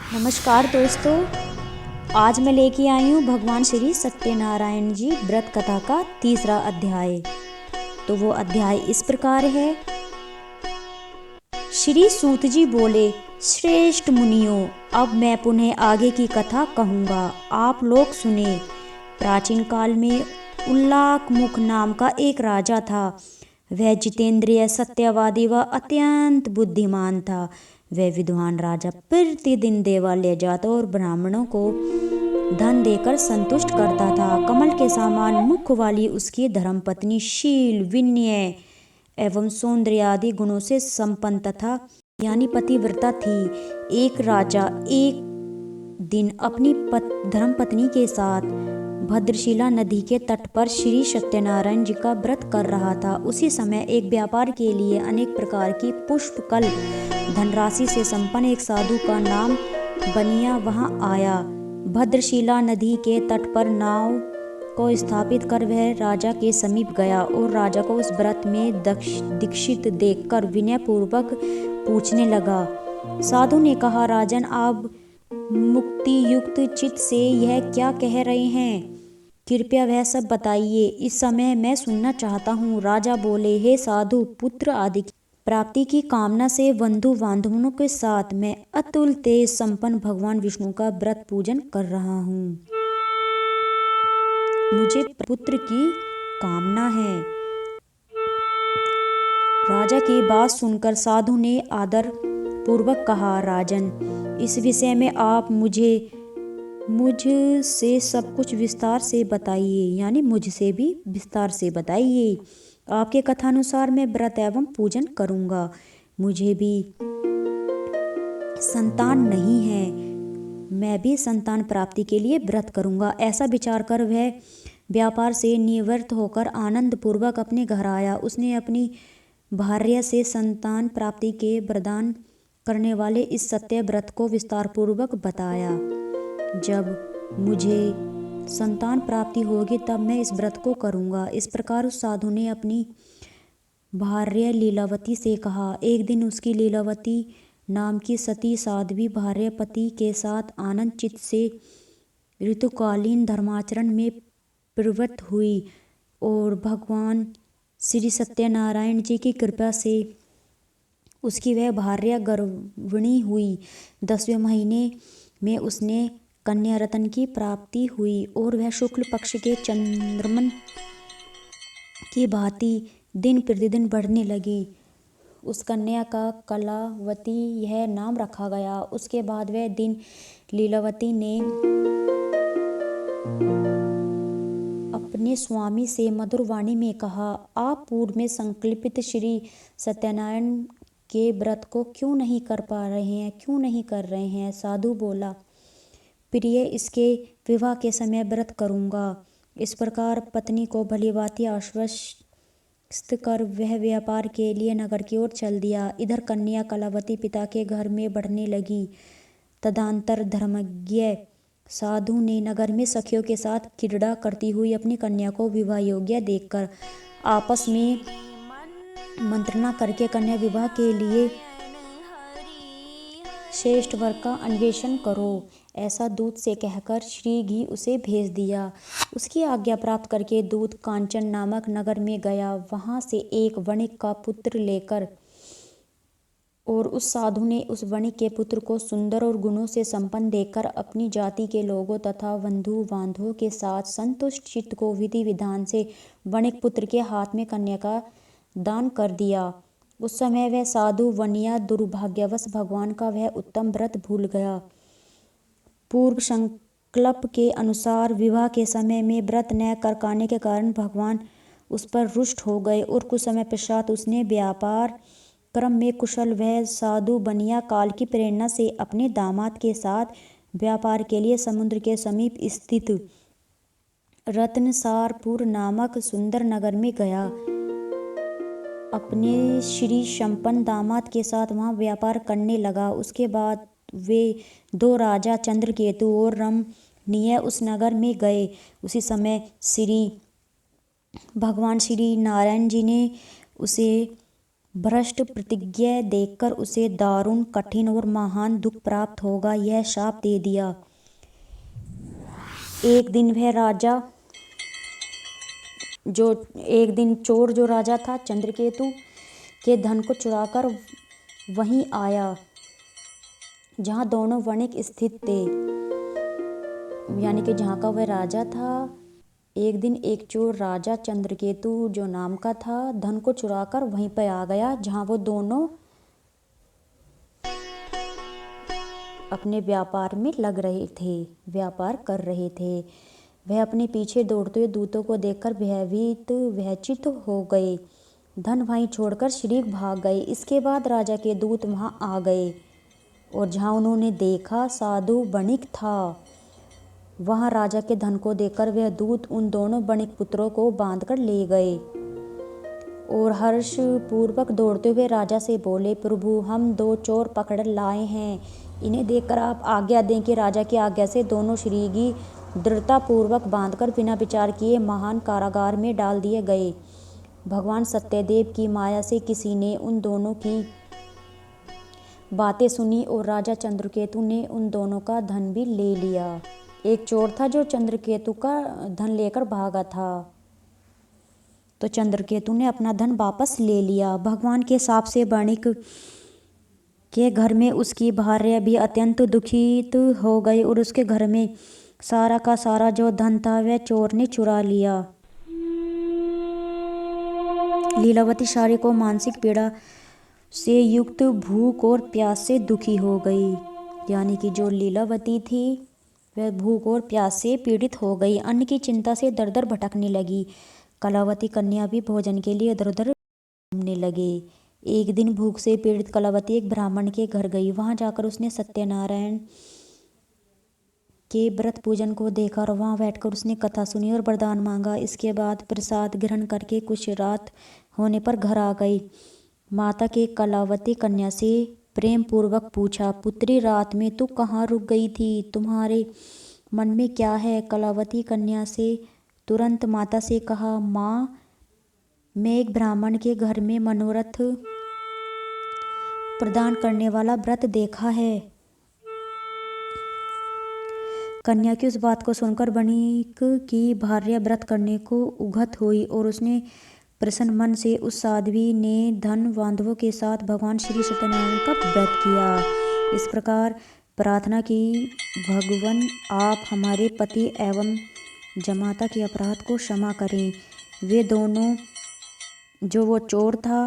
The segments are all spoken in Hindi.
नमस्कार दोस्तों। आज मैं लेके आई हूँ भगवान श्री सत्यनारायण जी व्रत कथा का तीसरा अध्याय। तो वो अध्याय इस प्रकार है। श्री सूत जी बोले, श्रेष्ठ मुनियों, अब मैं पुनः आगे की कथा कहूँगा, आप लोग सुने। प्राचीन काल में उल्लाकमुख नाम का एक राजा था। वह जितेंद्रिय, सत्यवादी व अत्यंत बुद्धिमान था। वह विद्वान राजा प्रतिदिन देवालय जाता और ब्राह्मणों को धन देकर संतुष्ट करता था। कमल के समान मुख वाली उसकी धर्मपत्नी शील, विनय एवं सौंदर्य आदि गुणों से संपन्न तथा यानी पतिव्रता थी। एक राजा एक दिन अपनी धर्मपत्नी के साथ भद्रशिला नदी के तट पर श्री सत्यनारायण जी का व्रत कर रहा था। उसी समय एक व्यापार के लिए अनेक प्रकार की पुष्पकल धनराशि से संपन्न एक साधु का नाम बनिया वहां आया। भद्रशिला नदी के तट पर नाव को स्थापित कर वह राजा के समीप गया और राजा को उस व्रत में दीक्षित देखकर विनयपूर्वक पूछने लगा। साधु ने कहा, राजन, आप मुक्ति युक्त चित्त से यह क्या कह रहे हैं? कृपया वह सब बताइए, इस समय मैं सुनना चाहता हूँ। राजा बोले, हे साधु, पुत्र आदि की प्राप्ति की कामना से बंधु बांधवों के साथ मैं अतुल तेज संपन्न भगवान विष्णु का व्रत पूजन कर रहा हूँ। मुझे पुत्र की कामना है। राजा की बात सुनकर साधु ने आदर पूर्वक कहा, राजन, इस विषय में आप मुझसे सब कुछ विस्तार से बताइए, यानी मुझसे भी विस्तार से बताइए। आपके कथानुसार मैं व्रत एवं पूजन करूंगा। मुझे भी संतान नहीं है, मैं भी संतान प्राप्ति के लिए व्रत करूंगा। ऐसा विचार कर वह व्यापार से निवृत्त होकर आनंद पूर्वक अपने घर आया। उसने अपनी भार्या से संतान प्राप्ति के वरदान करने वाले इस सत्य व्रत को विस्तार पूर्वक बताया। जब मुझे संतान प्राप्ति होगी तब मैं इस व्रत को करूंगा। इस प्रकार उस साधु ने अपनी भार्या लीलावती से कहा। एक दिन उसकी लीलावती नाम की सती साध्वी भार्या पति के साथ आनंद चित्त से ऋतुकालीन धर्माचरण में प्रवृत्त हुई और भगवान श्री सत्यनारायण जी की कृपा से उसकी वह भार्या गर्भिणी हुई। 10वें महीने में उसने कन्या रत्न की प्राप्ति हुई और वह शुक्ल पक्ष के चंद्रमन की भांति दिन प्रतिदिन बढ़ने लगी। उस कन्या का कलावती यह नाम रखा गया। उसके बाद वह दिन लीलावती ने अपने स्वामी से मधुर वाणी में कहा, आप पूर्व में संकल्पित श्री सत्यनारायण के व्रत को क्यों नहीं कर रहे हैं? साधु बोला, प्रिय, इसके विवाह के समय व्रत करूंगा। इस प्रकार पत्नी को भलीभांति आश्वस्त कर वह व्यापार के लिए नगर की ओर चल दिया। इधर कन्या कलावती पिता के घर में बढ़ने लगी। तदंतर धर्मज्ञ साधु ने नगर में सखियों के साथ क्रीड़ा करती हुई अपनी कन्या को विवाह योग्य देखकर आपस में मंत्रणा करके कन्या विवाह के लिए श्रेष्ठ वर का अन्वेषण करो, ऐसा दूत से कहकर श्री घी उसे भेज दिया। उसकी आज्ञा प्राप्त करके दूत कांचन नामक नगर में गया। वहां से एक वणिक का पुत्र लेकर और उस साधु ने उस वणिक के पुत्र को सुंदर और गुणों से संपन्न देखकर अपनी जाति के लोगों तथा बंधु बांधवों के साथ संतुष्ट चित्त को विधि विधान से वणिक पुत्र के हाथ में कन्या का दान कर दिया। उस समय वह साधु वनिया दुर्भाग्यवश भगवान का वह उत्तम व्रत भूल गया। पूर्व संकल्प के अनुसार विवाह के समय में व्रत न कर पाने के कारण भगवान उस पर रुष्ट हो गए और कुछ समय पश्चात उसने व्यापार क्रम में कुशल वह साधु बनिया काल की प्रेरणा से अपने दामाद के साथ व्यापार के लिए समुद्र के समीप स्थित रत्नसारपुर नामक सुंदर नगर में गया। अपने श्री संपन्न दामाद के साथ वहां व्यापार करने लगा। उसके बाद वे दो राजा चंद्रकेतु और रमणीय उस नगर में गए। उसी समय भगवान श्री नारायण जी ने उसे भ्रष्ट प्रतिज्ञा देखकर उसे दारुण, कठिन और महान दुख प्राप्त होगा, यह शाप दे दिया। एक दिन चोर जो राजा था चंद्रकेतु के धन को चुराकर वहीं आया जहाँ दोनों वणिक स्थित थे, यानी कि जहाँ का वह राजा था। एक दिन एक चोर राजा चंद्रकेतु जो नाम का था धन को चुराकर वहीं पर आ गया जहाँ वो दोनों अपने व्यापार में लग रहे थे, व्यापार कर रहे थे। वह अपने पीछे दौड़ते हुए दूतों को देखकर भयभीत हो गए, धन वहीं छोड़कर शीघ्र भाग गए। इसके बाद राजा के दूत वहां आ गए और जहां उन्होंने देखा साधु वणिक था, वहां राजा के धन को देखकर वह दूत उन दोनों वणिक पुत्रों को बांधकर ले गए और हर्ष पूर्वक दौड़ते हुए राजा से बोले, प्रभु, हम 2 चोर पकड़ लाए हैं, इन्हें देखकर आप आज्ञा दें कि राजा की आज्ञा से दोनों श्रीगी दृढ़तापूर्वक बांधकर बिना विचार किए महान कारागार में डाल दिए गए। भगवान सत्यदेव की माया से किसी ने उन दोनों की बातें सुनी और राजा चंद्रकेतु ने उन दोनों का धन भी ले लिया। एक चोर था जो चंद्रकेतु का धन लेकर भागा था, तो चंद्रकेतु ने अपना धन वापस ले लिया। भगवान के शाप से वणिक के घर में उसकी भार्या भी अत्यंत दुखित हो गई और उसके घर में सारा का सारा जो धन था वह चोर ने चुरा लिया। लीलावती सारी को मानसिक पीड़ा से युक्त भूख और प्यास से दुखी हो गई, यानी कि जो लीलावती थी वह भूख और प्यास से पीड़ित हो गई। अन्न की चिंता से दर दर भटकने लगी। कलावती कन्या भी भोजन के लिए इधर उधर घूमने लगे। एक दिन भूख से पीड़ित कलावती एक ब्राह्मण के घर गई। वहां जाकर उसने सत्यनारायण के व्रत पूजन को देखा और वहां बैठकर उसने कथा सुनी और वरदान मांगा। इसके बाद प्रसाद ग्रहण करके कुछ रात होने पर घर आ गई। माता के कलावती कन्या से प्रेम पूर्वक पूछा, पुत्री, रात में तू कहाँ रुक गई थी? तुम्हारे मन में क्या है? कलावती कन्या से तुरंत माता से कहा, माँ, मैं एक ब्राह्मण के घर में मनोरथ प्रदान करने वाला व्रत देखा है। कन्या की उस बात को सुनकर वणिक की भार्या व्रत करने को उद्यत हुई और उसने प्रसन्न मन से उस साध्वी ने धन बांधवों के साथ भगवान श्री सत्यनारायण का व्रत किया। इस प्रकार प्रार्थना की, भगवान, आप हमारे पति एवं जमाता के अपराध को क्षमा करें। वे दोनों, जो वो चोर था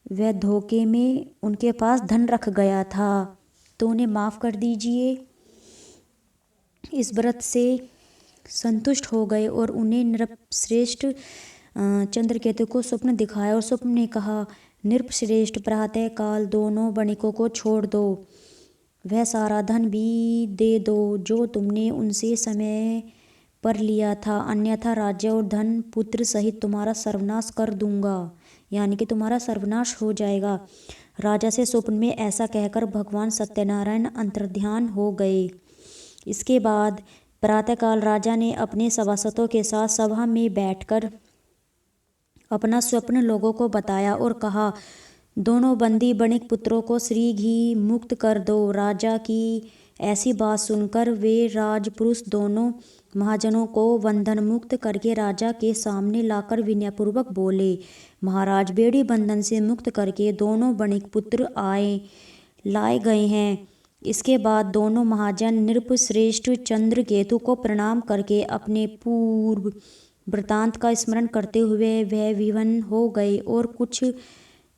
वह धोखे में उनके पास धन रख गया था, तो उन्हें माफ़ कर दीजिए। इस व्रत से संतुष्ट हो गए और उन्हें नृपश्रेष्ठ चंद्रकेतु को स्वप्न दिखाया और स्वप्न ने कहा, नृपश्रेष्ठ, प्रातः काल दोनों वणिकों को छोड़ दो, वह सारा धन भी दे दो जो तुमने उनसे समय पर लिया था, अन्यथा राज्य और धन पुत्र सहित तुम्हारा सर्वनाश कर दूंगा, यानी कि तुम्हारा सर्वनाश हो जाएगा। राजा से स्वप्न में ऐसा कहकर भगवान सत्यनारायण अंतर्ध्यान हो गए। इसके बाद प्रातःकाल राजा ने अपने सभासदों के साथ सभा में बैठकर अपना स्वप्न लोगों को बताया और कहा, दोनों बंदी वणिक पुत्रों को शीघ्र ही मुक्त कर दो। राजा की ऐसी बात सुनकर वे राजपुरुष दोनों महाजनों को बंधन मुक्त करके राजा के सामने लाकर विनयपूर्वक बोले, महाराज, बेड़ी बंधन से मुक्त करके दोनों वणिक पुत्र लाए गए हैं। इसके बाद दोनों महाजन नृपश्रेष्ठ चंद्रकेतु को प्रणाम करके अपने पूर्व वृतांत का स्मरण करते हुए वह विवन्न हो गए और कुछ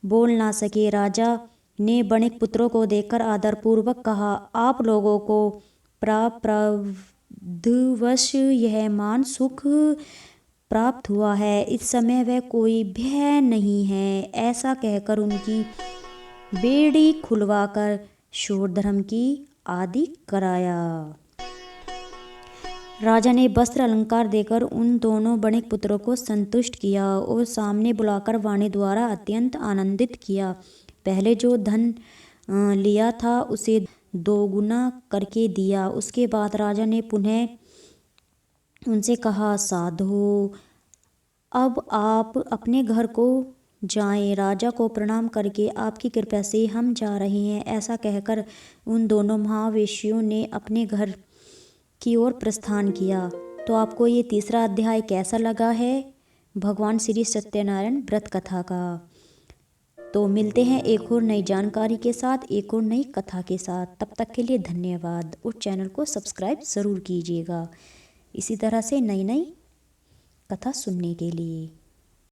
बोल ना सके। राजा ने वणिक पुत्रों को देखकर आदरपूर्वक कहा, आप लोगों को प्रारब्धवश यह मान सुख प्राप्त हुआ है, इस समय वह कोई भय नहीं है। ऐसा कहकर उनकी बेड़ी खुलवाकर शूर धर्म की आदि कराया। राजा ने वस्त्र अलंकार देकर उन दोनों वणिक पुत्रों को संतुष्ट किया और सामने बुलाकर वाणी द्वारा अत्यंत आनंदित किया। पहले जो धन लिया था उसे 2 गुना करके दिया। उसके बाद राजा ने पुनः उनसे कहा, साधो, अब आप अपने घर को जाएं, राजा को प्रणाम करके आपकी कृपा से हम जा रहे हैं। ऐसा कहकर उन दोनों महावेशियों ने अपने घर की ओर प्रस्थान किया। तो आपको ये तीसरा अध्याय कैसा लगा है भगवान श्री सत्यनारायण व्रत कथा का? तो मिलते हैं एक और नई जानकारी के साथ, एक और नई कथा के साथ। तब तक के लिए धन्यवाद और चैनल को सब्सक्राइब ज़रूर कीजिएगा इसी तरह से नई नई कथा सुनने के लिए।